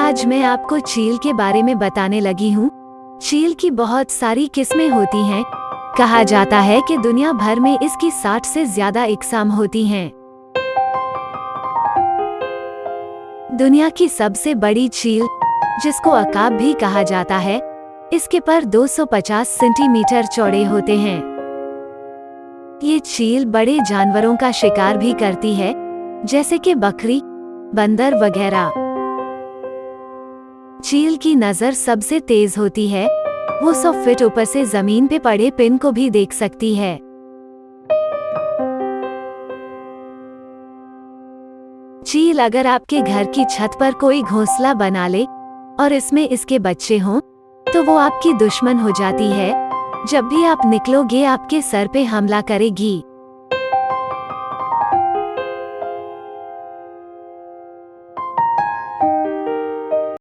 आज मैं आपको चील के बारे में बताने लगी हूँ। चील की बहुत सारी किस्में होती हैं। कहा जाता है कि दुनिया भर में इसकी 60 से ज्यादा इकसाम होती हैं। दुनिया की सबसे बड़ी चील, जिसको अकाब भी कहा जाता है, इसके पर 250 सेंटीमीटर चौड़े होते हैं। ये चील बड़े जानवरों का शिकार भी करती है, जैसे कि बकरी, बंदर वगैरह। चील की नजर सबसे तेज होती है। वो 100 फीट ऊपर से जमीन पे पड़े पिन को भी देख सकती है। चील अगर आपके घर की छत पर कोई घोंसला बना ले और इसमें इसके बच्चे हों, तो वो आपकी दुश्मन हो जाती है। जब भी आप निकलोगे आपके सर पे हमला करेगी।